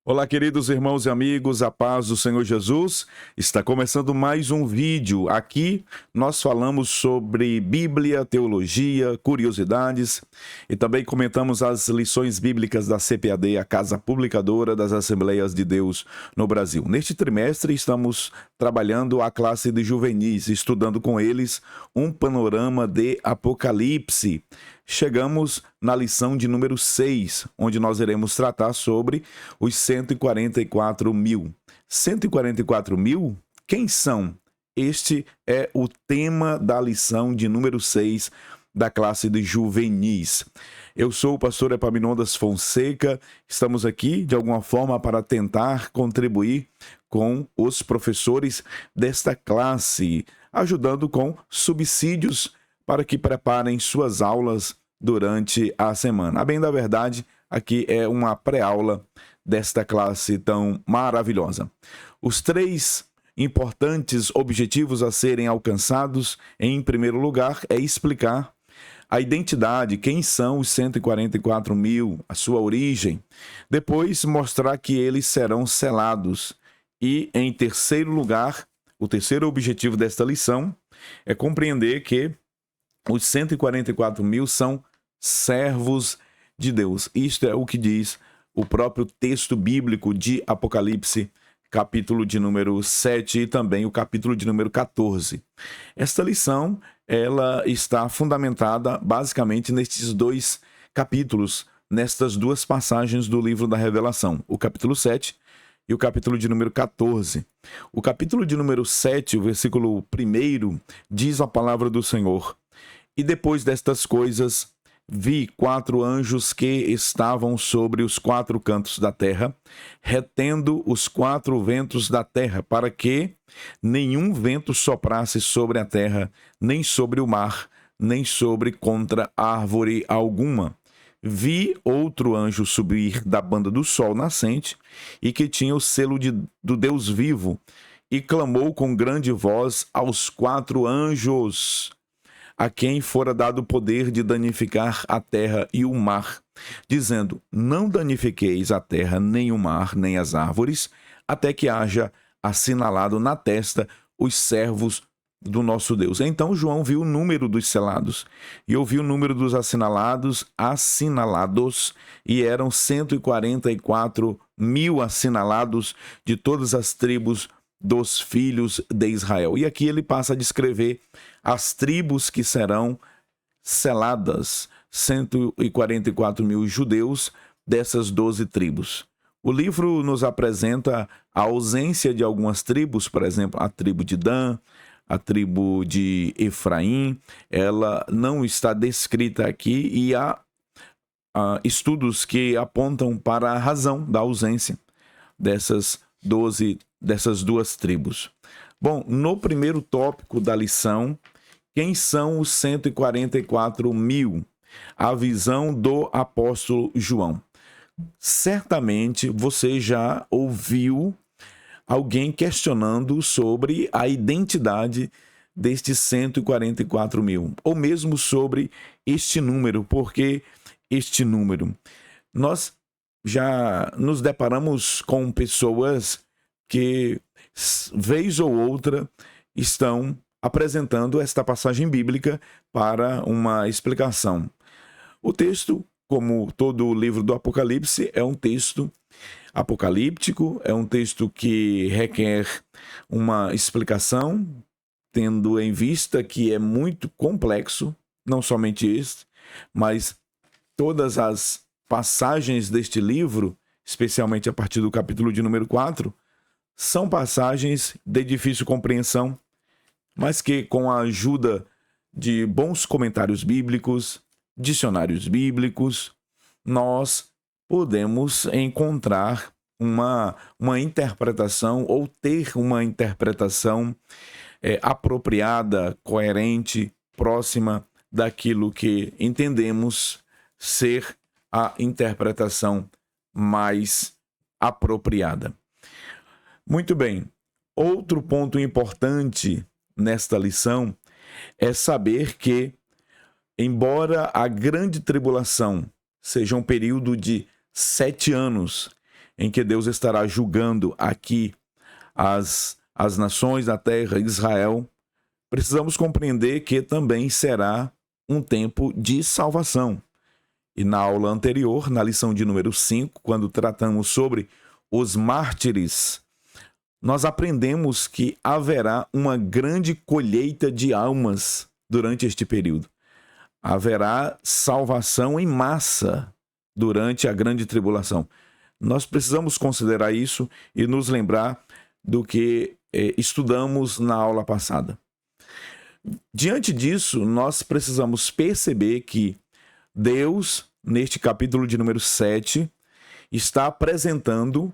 Olá, queridos irmãos e amigos, a paz do Senhor Jesus. Está começando mais um vídeo. Aqui nós falamos sobre Bíblia, teologia, curiosidades e também comentamos as lições bíblicas da CPAD, a Casa Publicadora das Assembleias de Deus no Brasil. Neste trimestre estamos trabalhando a classe de juvenis, estudando com eles um panorama de Apocalipse. Chegamos na lição de número 6, onde nós iremos tratar sobre os 144 mil. 144 mil? Quem são? Este é o tema da lição de número 6 da classe de juvenis. Eu sou o pastor Epaminondas Fonseca, estamos aqui de alguma forma para tentar contribuir com os professores desta classe, ajudando com subsídios para que preparem suas aulas durante a semana. A bem da verdade, aqui é uma pré-aula desta classe tão maravilhosa. Os 3 importantes objetivos a serem alcançados, em primeiro lugar, é explicar a identidade, quem são os 144 mil, a sua origem. Depois, mostrar que eles serão selados. E, em terceiro lugar, o terceiro objetivo desta lição é compreender que os 144 mil são servos de Deus. Isto é o que diz o próprio texto bíblico de Apocalipse, capítulo de número 7 e também o capítulo de número 14. Esta lição, ela está fundamentada basicamente nestes 2 capítulos, nestas 2 passagens do livro da Revelação, o capítulo 7 e o capítulo de número 14. O capítulo de número 7, o versículo 1, diz a palavra do Senhor: "E depois destas coisas, vi 4 anjos que estavam sobre os 4 cantos da terra, retendo os 4 ventos da terra, para que nenhum vento soprasse sobre a terra, nem sobre o mar, nem sobre contra árvore alguma. Vi outro anjo subir da banda do sol nascente, e que tinha o selo do Deus vivo, e clamou com grande voz aos 4 anjos, a quem fora dado o poder de danificar a terra e o mar, dizendo: não danifiqueis a terra, nem o mar, nem as árvores, até que haja assinalado na testa os servos do nosso Deus." Então João viu o número dos selados, e ouviu o número dos assinalados, e eram 144 mil assinalados de todas as tribos dos filhos de Israel. E aqui ele passa a descrever as tribos que serão seladas, 144 mil judeus dessas 12 tribos. O livro nos apresenta a ausência de algumas tribos, por exemplo, a tribo de Dan, a tribo de Efraim, ela não está descrita aqui, e há estudos que apontam para a razão da ausência dessas 2 tribos. Bom, no primeiro tópico da lição, quem são os 144 mil? A visão do apóstolo João. Certamente você já ouviu alguém questionando sobre a identidade destes 144 mil, ou mesmo sobre este número, porque este número. Nós já nos deparamos com pessoas que, vez ou outra, estão apresentando esta passagem bíblica para uma explicação. O texto, como todo o livro do Apocalipse, é um texto apocalíptico, é um texto que requer uma explicação, tendo em vista que é muito complexo, não somente este, mas todas as passagens deste livro, especialmente a partir do capítulo de número 4, são passagens de difícil compreensão, mas que, com a ajuda de bons comentários bíblicos, dicionários bíblicos, nós podemos encontrar uma interpretação, ou ter uma interpretação apropriada, coerente, próxima daquilo que entendemos ser a interpretação mais apropriada. Muito bem, outro ponto importante nesta lição é saber que, embora a grande tribulação seja um período de 7 anos, em que Deus estará julgando aqui as nações da terra, Israel, precisamos compreender que também será um tempo de salvação. E na aula anterior, na lição de número 5, quando tratamos sobre os mártires, nós aprendemos que haverá uma grande colheita de almas durante este período. Haverá salvação em massa durante a grande tribulação. Nós precisamos considerar isso e nos lembrar do que estudamos na aula passada. Diante disso, nós precisamos perceber que Deus, neste capítulo de número 7, está apresentando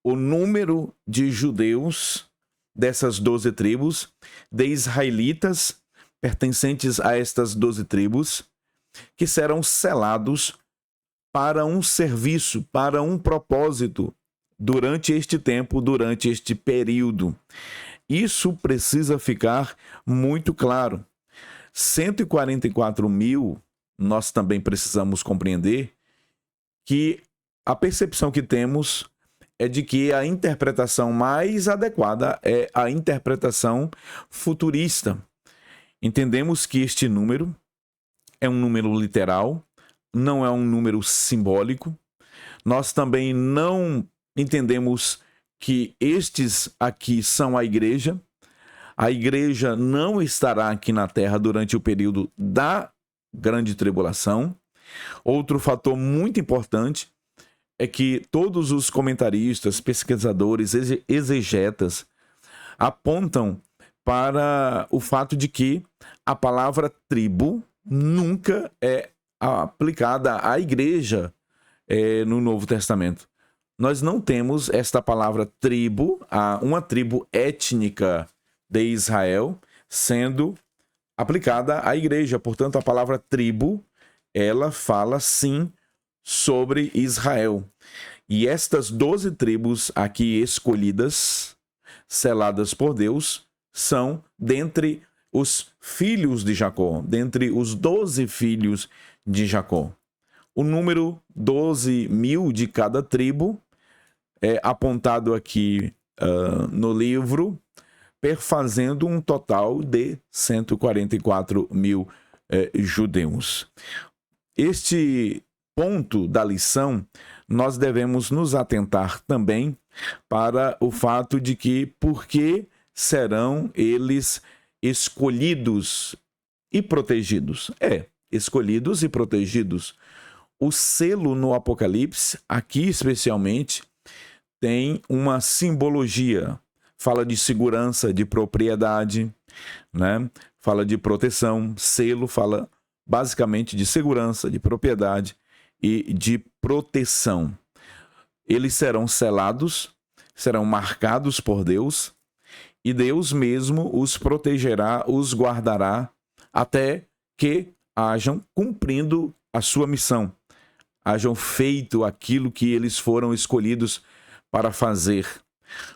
o número de judeus dessas 12 tribos, de israelitas pertencentes a estas 12 tribos, que serão selados para um serviço, para um propósito durante este tempo, durante este período. Isso precisa ficar muito claro. 144 mil, nós também precisamos compreender que a percepção que temos é de que a interpretação mais adequada é a interpretação futurista. Entendemos que este número é um número literal, não é um número simbólico. Nós também não entendemos que estes aqui são a igreja. A igreja não estará aqui na terra durante o período da grande tribulação. Outro fator muito importante é que todos os comentaristas, pesquisadores, exegetas apontam para o fato de que a palavra tribo nunca é aplicada à igreja no Novo Testamento. Nós não temos esta palavra tribo, uma tribo étnica de Israel, sendo aplicada à igreja. Portanto, a palavra tribo, ela fala sim sobre Israel. E estas 12 tribos aqui escolhidas, seladas por Deus, são dentre os filhos de Jacó, dentre os 12 filhos de Jacó. O número 12 mil de cada tribo é apontado aqui no livro, perfazendo um total de 144 mil judeus. Este ponto da lição, nós devemos nos atentar também para o fato de que por que serão eles escolhidos e protegidos? Escolhidos e protegidos. O selo no Apocalipse, aqui especialmente, tem uma simbologia. Fala de segurança, de propriedade, né? Fala de proteção. Selo fala basicamente de segurança, de propriedade e de proteção. Eles serão selados, serão marcados por Deus, e Deus mesmo os protegerá, os guardará, até que hajam cumprindo a sua missão, hajam feito aquilo que eles foram escolhidos para fazer.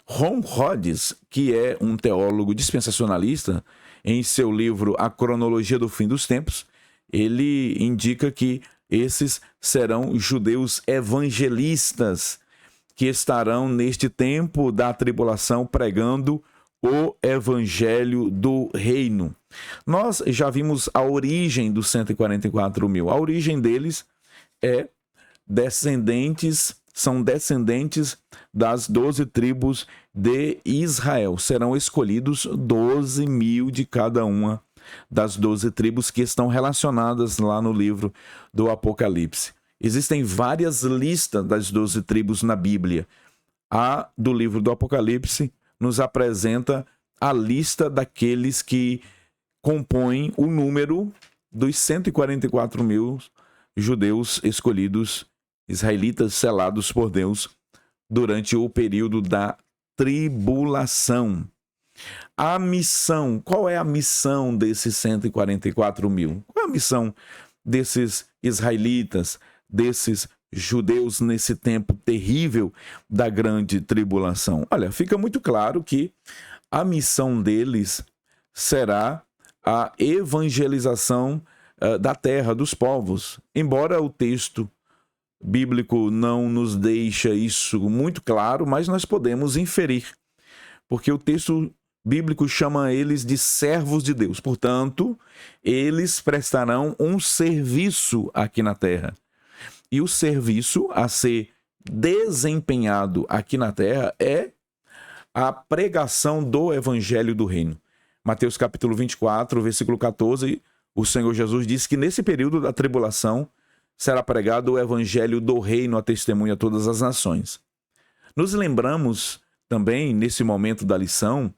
Ron Rhodes, que é um teólogo dispensacionalista, em seu livro A Cronologia do Fim dos Tempos, ele indica que esses serão judeus evangelistas que estarão neste tempo da tribulação pregando o evangelho do reino. Nós já vimos a origem dos 144 mil. A origem deles são descendentes das 12 tribos de Israel. Serão escolhidos 12 mil de cada uma das 12 tribos que estão relacionadas lá no livro do Apocalipse. Existem várias listas das 12 tribos na Bíblia. A do livro do Apocalipse nos apresenta a lista daqueles que compõem o número dos 144 mil judeus escolhidos, israelitas selados por Deus durante o período da tribulação. A missão, qual é a missão desses 144 mil? Qual é a missão desses israelitas, desses judeus nesse tempo terrível da grande tribulação? Olha, fica muito claro que a missão deles será a evangelização da terra, dos povos. Embora o texto bíblico não nos deixa isso muito claro, mas nós podemos inferir, porque o texto bíblico chama eles de servos de Deus. Portanto, eles prestarão um serviço aqui na terra. E o serviço a ser desempenhado aqui na terra é a pregação do evangelho do reino. Mateus capítulo 24, versículo 14, o Senhor Jesus disse que nesse período da tribulação será pregado o evangelho do reino a testemunha a todas as nações. Nos lembramos também, nesse momento da lição,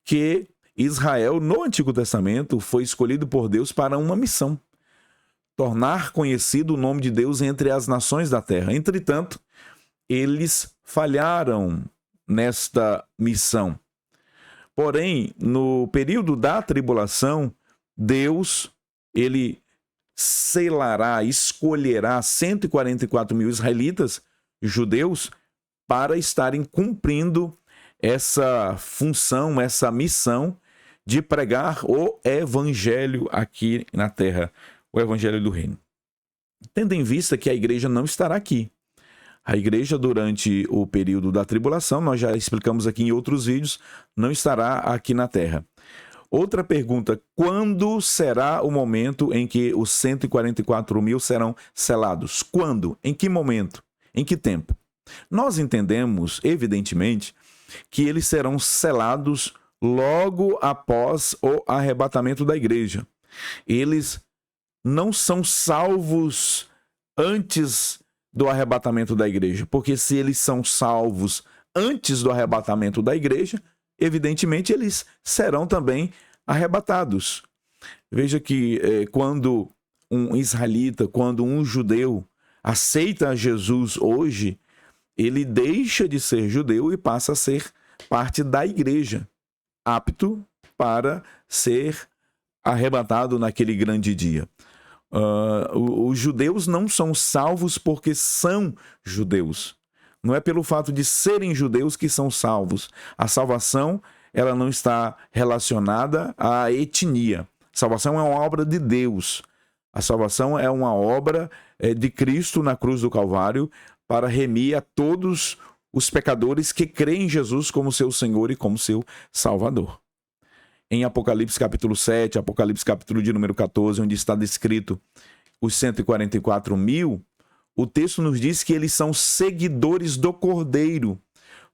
que Israel, no Antigo Testamento, foi escolhido por Deus para uma missão: tornar conhecido o nome de Deus entre as nações da terra. Entretanto, eles falharam nesta missão. Porém, no período da tribulação, Deus, ele selará, escolherá 144 mil israelitas, judeus, para estarem cumprindo essa função, essa missão de pregar o evangelho aqui na terra, o evangelho do reino. Tendo em vista que a igreja não estará aqui. A igreja, durante o período da tribulação, nós já explicamos aqui em outros vídeos, não estará aqui na terra. Outra pergunta: quando será o momento em que os 144 mil serão selados? Quando? Em que momento? Em que tempo? Nós entendemos, evidentemente, que eles serão selados logo após o arrebatamento da igreja. Eles não são salvos antes do arrebatamento da igreja, porque se eles são salvos antes do arrebatamento da igreja, evidentemente eles serão também arrebatados. Veja que quando um israelita, quando um judeu aceita Jesus hoje, ele deixa de ser judeu e passa a ser parte da igreja, apto para ser arrebatado naquele grande dia. Os judeus não são salvos porque são judeus. Não é pelo fato de serem judeus que são salvos. A salvação, ela não está relacionada à etnia. A salvação é uma obra de Deus. A salvação é uma obra de Cristo na cruz do Calvário para remir a todos os pecadores que creem em Jesus como seu Senhor e como seu Salvador. Em Apocalipse capítulo 7, Apocalipse capítulo de número 14, onde está descrito os 144 mil, o texto nos diz que eles são seguidores do Cordeiro.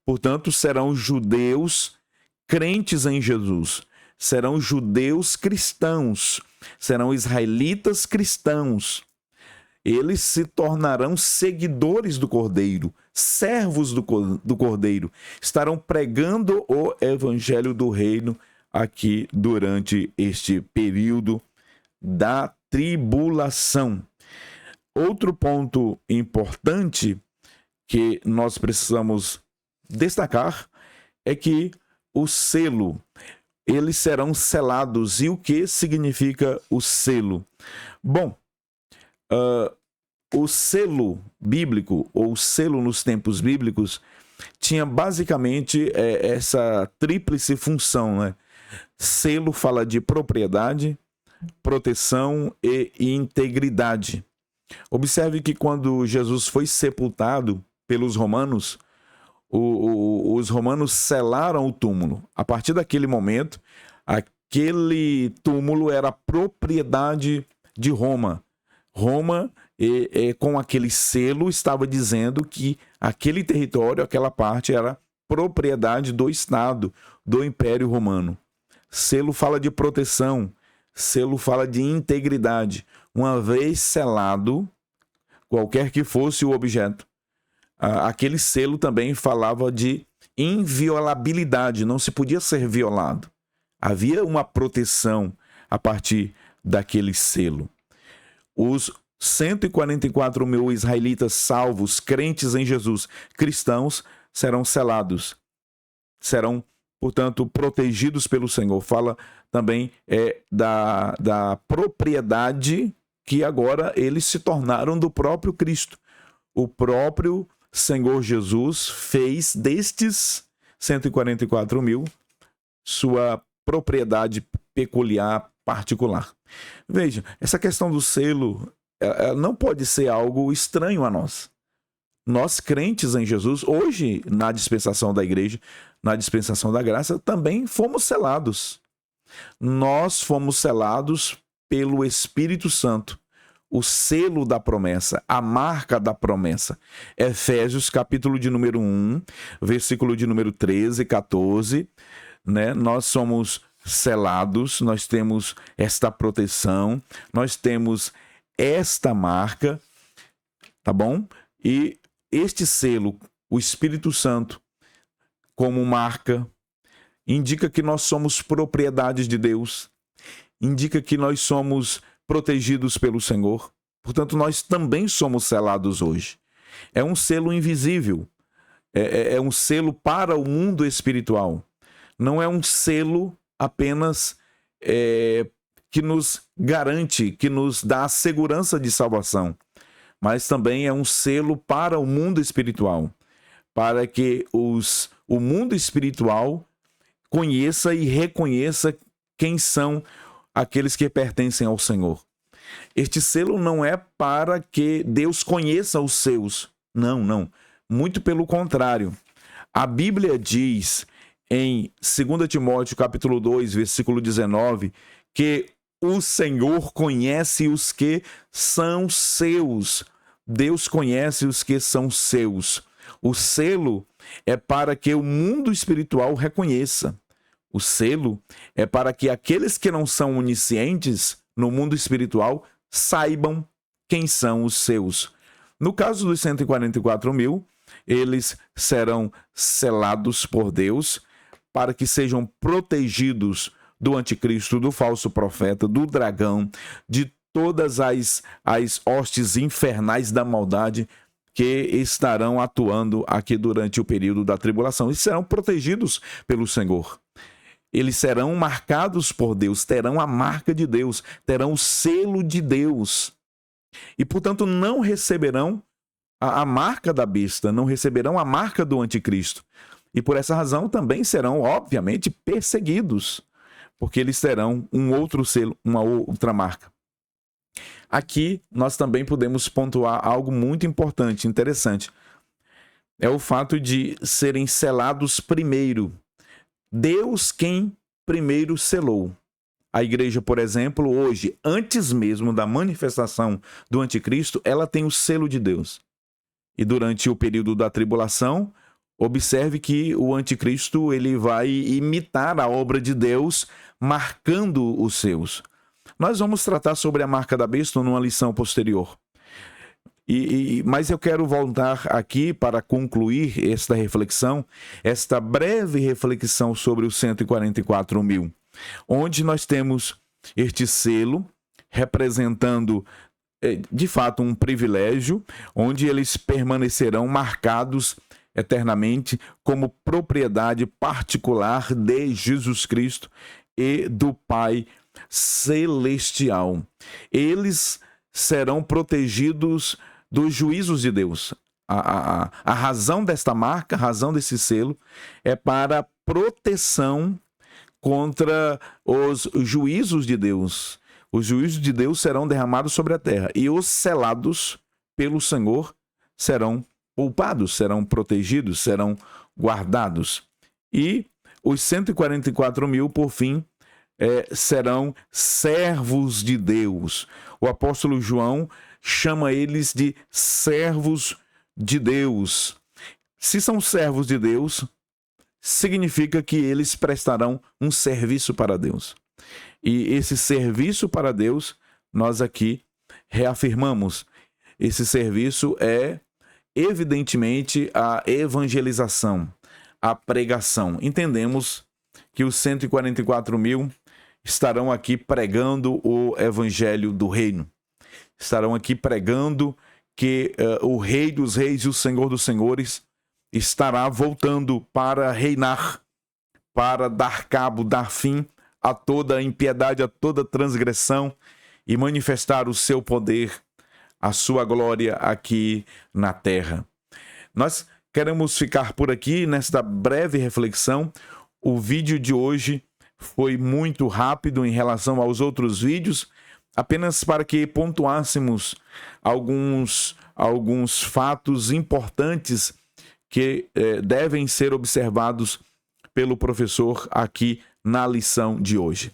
Portanto, serão judeus crentes em Jesus, serão judeus cristãos, serão israelitas cristãos. Eles se tornarão seguidores do Cordeiro, servos do Cordeiro, estarão pregando o evangelho do reino aqui durante este período da tribulação. Outro ponto importante que nós precisamos destacar é que o selo, eles serão selados. E o que significa o selo? Bom, o selo bíblico, ou selo nos tempos bíblicos, tinha basicamente essa tríplice função, né? Selo fala de propriedade, proteção e integridade. Observe que quando Jesus foi sepultado pelos romanos, os romanos selaram o túmulo. A partir daquele momento, aquele túmulo era propriedade de Roma. Roma, com aquele selo, estava dizendo que aquele território, aquela parte, era propriedade do Estado, do Império Romano. Selo fala de proteção, selo fala de integridade. Uma vez selado, qualquer que fosse o objeto, aquele selo também falava de inviolabilidade, não se podia ser violado. Havia uma proteção a partir daquele selo. Os 144 mil israelitas salvos, crentes em Jesus, cristãos, serão selados. Serão, portanto, protegidos pelo Senhor. Fala também da propriedade que agora eles se tornaram do próprio Cristo. O próprio Senhor Jesus fez destes 144 mil sua propriedade peculiar, particular. Veja, essa questão do selo não pode ser algo estranho a nós. Nós, crentes em Jesus, hoje, na dispensação da igreja, na dispensação da graça, também fomos selados. Nós fomos selados pelo Espírito Santo, o selo da promessa, a marca da promessa. Efésios, capítulo de número 1, versículo de número 13 e 14, né? Nós somos selados, nós temos esta proteção, nós temos esta marca, tá bom? E este selo, o Espírito Santo, como marca, indica que nós somos propriedades de Deus, indica que nós somos protegidos pelo Senhor. Portanto, nós também somos selados hoje. É um selo invisível, é um selo para o mundo espiritual. Não é um selo apenas que nos garante, que nos dá a segurança de salvação, mas também é um selo para o mundo espiritual, para que o mundo espiritual conheça e reconheça quem são aqueles que pertencem ao Senhor. Este selo não é para que Deus conheça os seus. Não, não. Muito pelo contrário. A Bíblia diz em 2 Timóteo capítulo 2, versículo 19, que o Senhor conhece os que são seus. Deus conhece os que são seus. O selo é para que o mundo espiritual reconheça. O selo é para que aqueles que não são oniscientes no mundo espiritual saibam quem são os seus. No caso dos 144 mil, eles serão selados por Deus para que sejam protegidos do anticristo, do falso profeta, do dragão, de todas as hostes infernais da maldade que estarão atuando aqui durante o período da tribulação. E serão protegidos pelo Senhor. Eles serão marcados por Deus, terão a marca de Deus, terão o selo de Deus. E, portanto, não receberão a marca da besta, não receberão a marca do anticristo. E por essa razão também serão, obviamente, perseguidos, porque eles terão um outro selo, uma outra marca. Aqui nós também podemos pontuar algo muito importante, interessante. É o fato de serem selados primeiro. Deus quem primeiro selou. A igreja, por exemplo, hoje, antes mesmo da manifestação do anticristo, ela tem o selo de Deus. E durante o período da tribulação, observe que o anticristo ele vai imitar a obra de Deus, marcando os seus. Nós vamos tratar sobre a marca da besta numa lição posterior. Mas eu quero voltar aqui para concluir esta reflexão, esta breve reflexão sobre os 144 mil, onde nós temos este selo representando, de fato, um privilégio, onde eles permanecerão marcados eternamente como propriedade particular de Jesus Cristo e do Pai Celestial. Eles serão protegidos dos juízos de Deus. A razão desta marca, a razão desse selo, é para proteção contra os juízos de Deus. Os juízos de Deus serão derramados sobre a terra e os selados pelo Senhor serão poupados, serão protegidos, serão guardados. E os 144 mil, por fim, serão servos de Deus. O apóstolo João chama eles de servos de Deus. Se são servos de Deus, significa que eles prestarão um serviço para Deus. E esse serviço para Deus, nós aqui reafirmamos. Esse serviço é, evidentemente, a evangelização, a pregação. Entendemos que os 144 mil estarão aqui pregando o evangelho do reino. Estarão aqui pregando que o Rei dos Reis e o Senhor dos Senhores estará voltando para reinar, para dar cabo, dar fim a toda impiedade, a toda transgressão e manifestar o seu poder, a sua glória aqui na terra. Nós queremos ficar por aqui nesta breve reflexão. O vídeo de hoje foi muito rápido em relação aos outros vídeos. apenas para que pontuássemos alguns fatos importantes que devem ser observados pelo professor aqui na lição de hoje.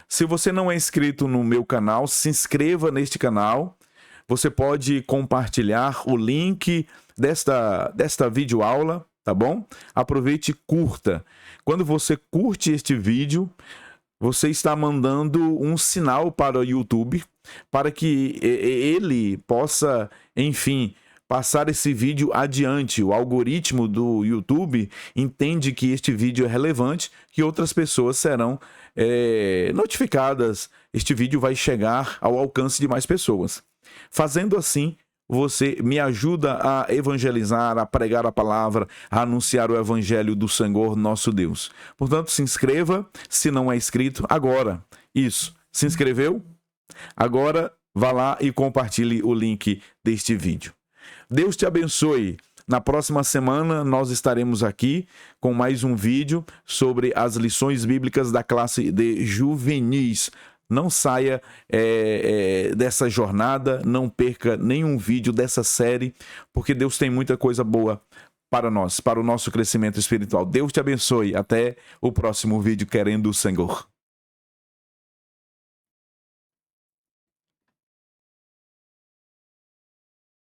Se você não é inscrito no meu canal, se inscreva neste canal. Você pode compartilhar o link desta videoaula, tá bom? Aproveite e curta. Quando você curte este vídeo, você está mandando um sinal para o YouTube para que ele possa, enfim, passar esse vídeo adiante. O algoritmo do YouTube entende que este vídeo é relevante, que outras pessoas serão notificadas. Este vídeo vai chegar ao alcance de mais pessoas. Fazendo assim, você me ajuda a evangelizar, a pregar a palavra, a anunciar o evangelho do Senhor nosso Deus. Portanto, se inscreva, se não é inscrito, agora. Isso, se inscreveu? Agora, vá lá e compartilhe o link deste vídeo. Deus te abençoe. Na próxima semana nós estaremos aqui com mais um vídeo sobre as lições bíblicas da classe de juvenis. Não saia dessa jornada, não perca nenhum vídeo dessa série, porque Deus tem muita coisa boa para nós, para o nosso crescimento espiritual. Deus te abençoe. Até o próximo vídeo, querendo o Senhor.